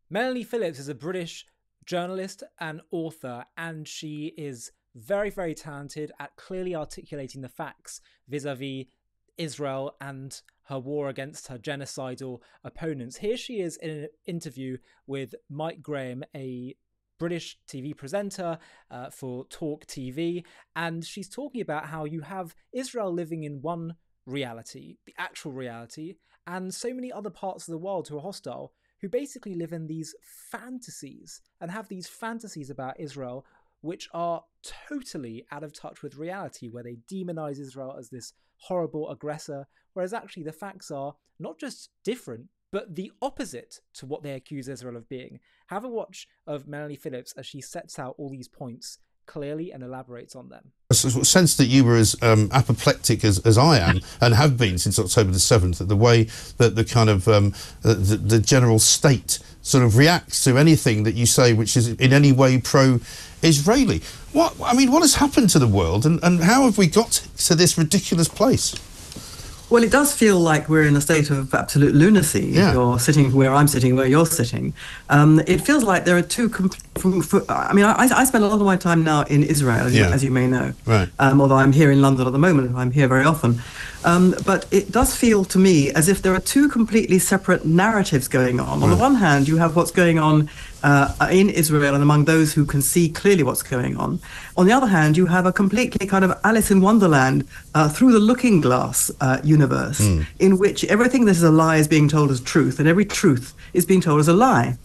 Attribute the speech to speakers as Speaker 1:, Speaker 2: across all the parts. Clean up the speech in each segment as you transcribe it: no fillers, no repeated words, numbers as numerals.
Speaker 1: Melanie Phillips is a British journalist and author, and she is very, very talented at clearly articulating the facts vis-a-vis Israel and her war against her genocidal opponents. Here she is in an interview with Mike Graham, a British TV presenter for Talk TV, and she's talking about how you have Israel living in one reality, the actual reality, and so many other parts of the world who are hostile, who basically live in these fantasies and have these fantasies about Israel which are totally out of touch with reality, where they demonize Israel as this horrible aggressor, whereas actually the facts are not just different, but the opposite to what they accuse Israel of being. Have a watch of Melanie Phillips as she sets out all these points clearly and elaborates on them.
Speaker 2: I sense that you were as apoplectic as I am and have been since October the 7th, at the way that the kind of the general state sort of reacts to anything that you say which is in any way pro-Israeli. What has happened to the world, and how have we got to this ridiculous place?
Speaker 3: Well, it does feel like we're in a state of absolute lunacy.
Speaker 2: Yeah.
Speaker 3: If you're sitting where I'm sitting, where you're sitting. It feels like there are two... I spend a lot of my time now in Israel, as you may know.
Speaker 2: Right.
Speaker 3: Although I'm here in London at the moment, I'm here very often. But it does feel to me as if there are two completely separate narratives going on. On the one hand, you have what's going on in Israel and among those who can see clearly what's going on. On the other hand, you have a completely kind of Alice in Wonderland through the looking glass universe in which everything that is a lie is being told as truth, and every truth is being told as a lie.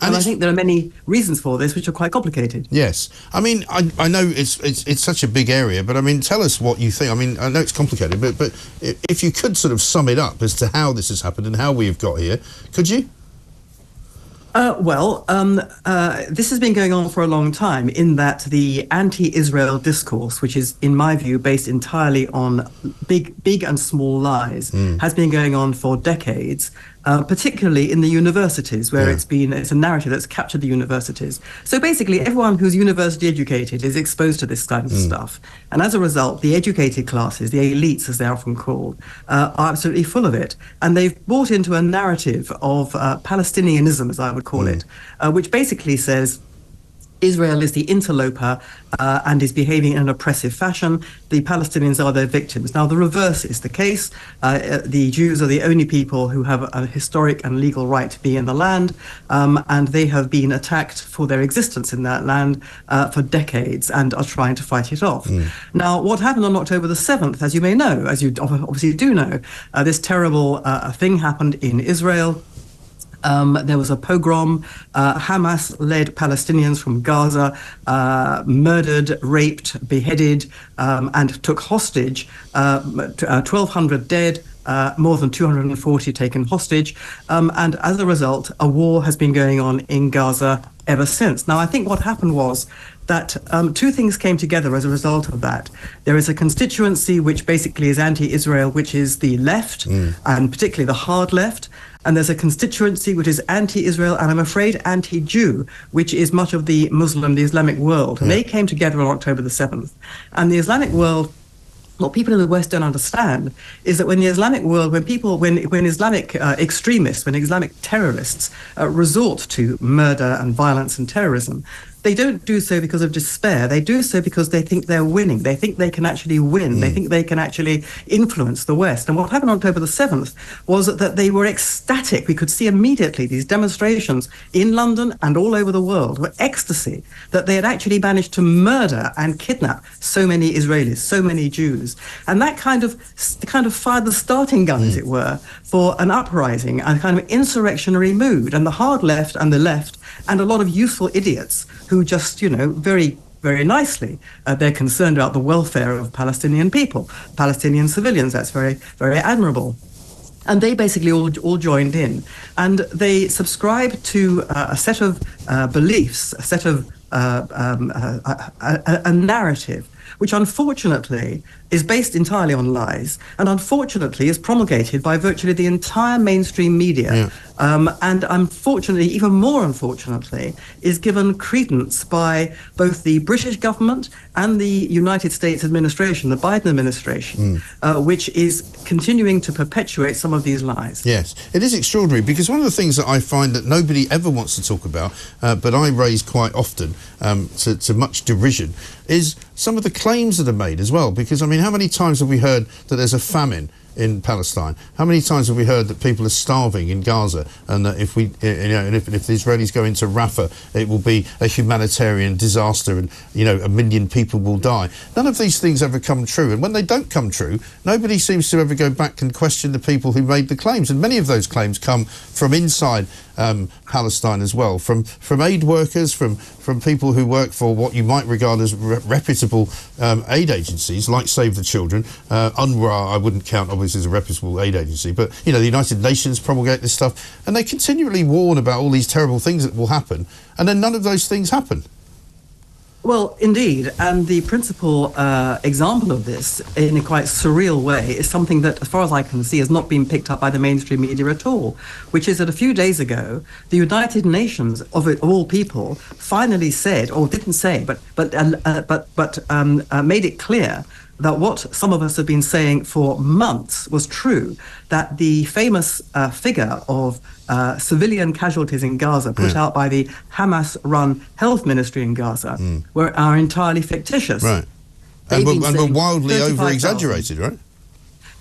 Speaker 3: And I think there are many reasons for this, which are quite complicated.
Speaker 2: Yes. I mean, I know it's such a big area, but I mean, tell us what you think. I mean, I know it's complicated, but if you could sort of sum it up as to how this has happened and how we have got here, could you?
Speaker 3: This has been going on for a long time, in that the anti-Israel discourse, which is, in my view, based entirely on big and small lies, has been going on for decades, particularly in the universities, where it's a narrative that's captured the universities. So basically, everyone who's university educated is exposed to this kind of stuff. And as a result, the educated classes, the elites, as they're often called, are absolutely full of it. And they've bought into a narrative of Palestinianism, as I would call it, which basically says Israel is the interloper and is behaving in an oppressive fashion. The Palestinians are their victims. Now, the reverse is the case. The Jews are the only people who have a historic and legal right to be in the land, and they have been attacked for their existence in that land for decades and are trying to fight it off. Now, what happened on October the 7th, as you may know, as you obviously do know, this terrible thing happened in Israel. There was a pogrom. Hamas-led Palestinians from Gaza murdered, raped, beheaded, and took hostage 1,200 dead, more than 240 taken hostage. And as a result, a war has been going on in Gaza ever since. Now, I think what happened was that two things came together as a result of that. There is a constituency which basically is anti-Israel, which is the left, and particularly the hard left. And there's a constituency which is anti-Israel and, I'm afraid, anti-Jew, which is much of the Muslim, the Islamic world. And they came together on October the 7th. And the Islamic world, what people in the West don't understand is that when the Islamic world, when Islamic extremists, when Islamic terrorists resort to murder and violence and terrorism, they don't do so because of despair. They do so because they think they're winning. They think they can actually win. They think they can actually influence the West. And what happened on October the 7th was that they were ecstatic. We could see immediately these demonstrations in London and all over the world were ecstasy that they had actually managed to murder and kidnap so many Israelis, so many Jews. And that kind of fired the starting gun, as it were, for an uprising, a kind of insurrectionary mood. And the hard left and the left and a lot of useful idiots who just, very, very nicely, they're concerned about the welfare of Palestinian people, Palestinian civilians. That's very, very admirable. And they basically all joined in. And they subscribed to a set of beliefs, a set of a narrative which unfortunately is based entirely on lies, and unfortunately is promulgated by virtually the entire mainstream media. And unfortunately, even more unfortunately, is given credence by both the British government and the United States administration, the Biden administration, which is continuing to perpetuate some of these lies.
Speaker 2: Yes, it is extraordinary, because one of the things that I find that nobody ever wants to talk about, but I raise quite often to much derision, is some of the claims that are made as well. Because, I mean, how many times have we heard that there's a famine in Palestine? How many times have we heard that people are starving in Gaza, and that if we, and if the Israelis go into Rafah, it will be a humanitarian disaster, and 1 million people will die? None of these things ever come true, and when they don't come true, nobody seems to ever go back and question the people who made the claims. And many of those claims come from inside Palestine as well, from aid workers, from people who work for what you might regard as reputable aid agencies like Save the Children. UNRWA I wouldn't count obviously as a reputable aid agency, but the United Nations promulgate this stuff, and they continually warn about all these terrible things that will happen, and then none of those things happen.
Speaker 3: Well, indeed, and the principal example of this, in a quite surreal way, is something that, as far as I can see, has not been picked up by the mainstream media at all, which is that a few days ago, the United Nations, of all people, finally said, or didn't say, but made it clear that what some of us have been saying for months was true, that the famous figure of civilian casualties in Gaza put out by the Hamas-run health ministry in Gaza are entirely fictitious.
Speaker 2: Right. And were wildly over-exaggerated, right?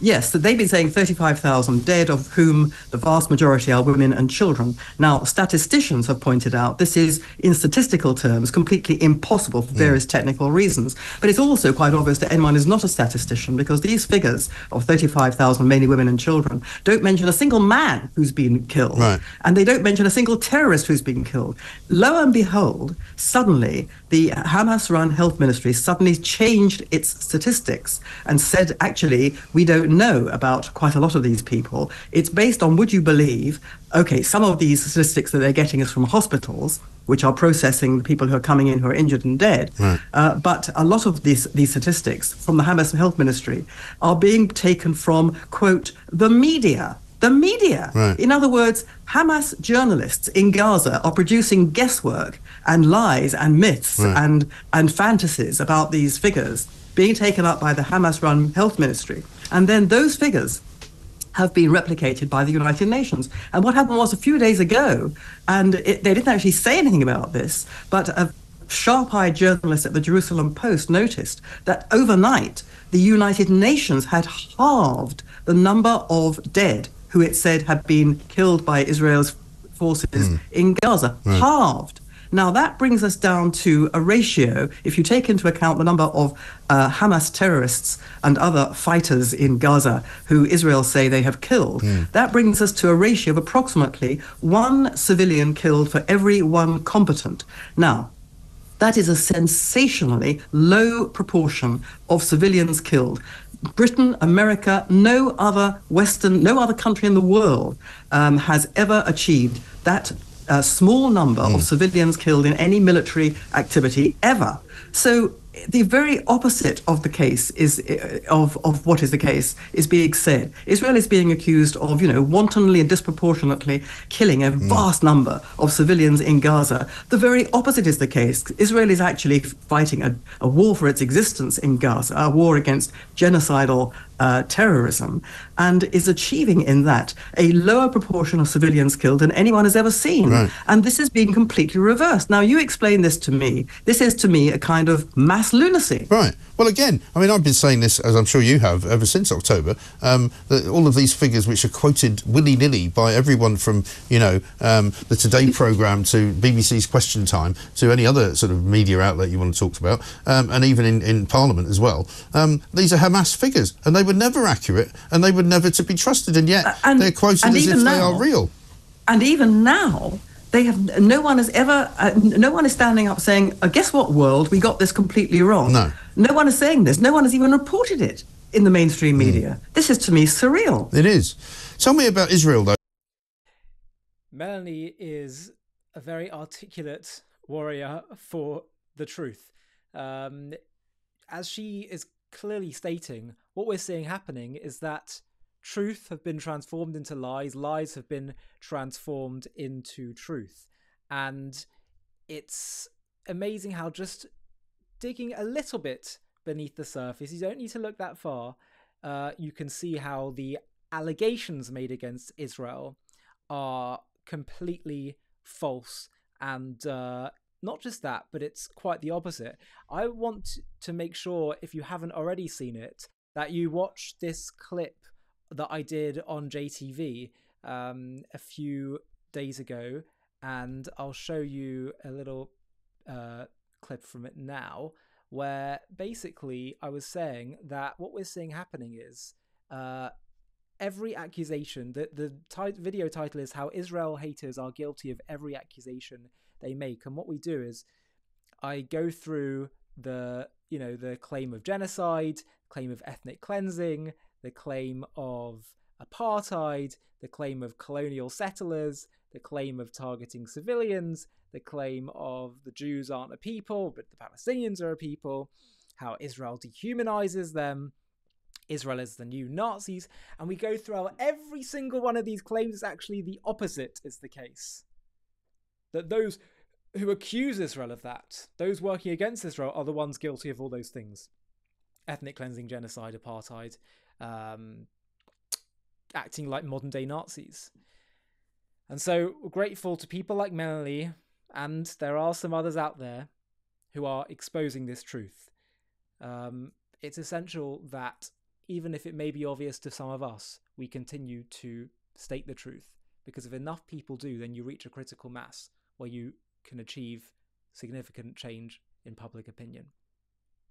Speaker 3: Yes, so they've been saying 35,000 dead, of whom the vast majority are women and children. Now, statisticians have pointed out this is, in statistical terms, completely impossible for various technical reasons. But it's also quite obvious that anyone is not a statistician, because these figures of 35,000, mainly women and children, don't mention a single man who's been killed.
Speaker 2: Right.
Speaker 3: And they don't mention a single terrorist who's been killed. Lo and behold, suddenly, the Hamas-run health ministry suddenly changed its statistics and said, actually, we don't know about quite a lot of these people. It's based on, would you believe, okay, some of these statistics that they're getting is from hospitals, which are processing the people who are coming in who are injured and dead. Right. But a lot of these statistics from the Hamas Health Ministry are being taken from, quote, the media. The media. Right. In other words, Hamas journalists in Gaza are producing guesswork and lies and myths and fantasies about these figures being taken up by the Hamas-run health ministry. And then those figures have been replicated by the United Nations. And what happened was, a few days ago, and they didn't actually say anything about this, but a sharp-eyed journalist at the Jerusalem Post noticed that overnight the United Nations had halved the number of dead who it said had been killed by Israel's forces in Gaza. Halved. Now, that brings us down to a ratio, if you take into account the number of Hamas terrorists and other fighters in Gaza who Israel say they have killed, that brings us to a ratio of approximately 1 civilian killed for every 1 combatant. Now, that is a sensationally low proportion of civilians killed. Britain, America, no other country in the world has ever achieved that small number of civilians killed in any military activity ever. So the very opposite of the case is of what is the case is being said. Israel is being accused of, wantonly and disproportionately killing a vast number of civilians in Gaza. The very opposite is the case. Israel is actually fighting a war for its existence in Gaza, a war against genocidal terrorism, and is achieving in that a lower proportion of civilians killed than anyone has ever seen. Right. And this is being completely reversed. Now, you explain this to me. This is, to me, a kind of mass lunacy.
Speaker 2: Right. Well, again, I mean, I've been saying this, as I'm sure you have, ever since October, that all of these figures which are quoted willy-nilly by everyone from, the Today programme to BBC's Question Time to any other sort of media outlet you want to talk about, and even in Parliament as well, these are Hamas figures, and they were never accurate, and they were never to be trusted, and yet they're quoted as if they are real.
Speaker 3: And even now, no one is standing up saying, guess what, world, we got this completely wrong. No one is saying this. No one has even reported it in the mainstream media. This is, to me, surreal.
Speaker 2: It is. Tell me about Israel, though.
Speaker 1: Melanie is a very articulate warrior for the truth. As she is clearly stating, what we're seeing happening is that truth have been transformed into lies, lies have been transformed into truth. And it's amazing how just digging a little bit beneath the surface, you don't need to look that far, you can see how the allegations made against Israel are completely false. And not just that, but it's quite the opposite. I want to make sure, if you haven't already seen it, that you watch this clip that I did on JTV a few days ago, and I'll show you a little clip from it now, where basically I was saying that what we're seeing happening is every accusation, the video title is How Israel Haters Are Guilty of Every Accusation They Make. And what we do is I go through the claim of genocide, claim of ethnic cleansing, the claim of apartheid, the claim of colonial settlers, the claim of targeting civilians, the claim of the Jews aren't a people, but the Palestinians are a people, how Israel dehumanizes them, Israel is the new Nazis, and we go through how every single one of these claims is actually the opposite is the case. That those who accuse Israel of that, those working against Israel, are the ones guilty of all those things. Ethnic cleansing, genocide, apartheid, acting like modern day Nazis. And so we're grateful to people like Melanie, and there are some others out there who are exposing this truth. It's essential that even if it may be obvious to some of us, we continue to state the truth, because if enough people do, then you reach a critical mass where you can achieve significant change in public opinion.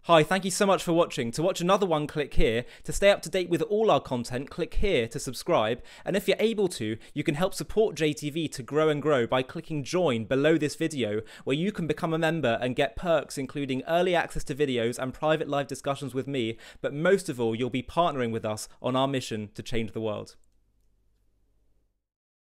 Speaker 4: Hi, thank you so much for watching. To watch another one, click here. To stay up to date with all our content, click here to subscribe. And if you're able to, you can help support JTV to grow and grow by clicking join below this video, where you can become a member and get perks including early access to videos and private live discussions with me. But most of all, you'll be partnering with us on our mission to change the world.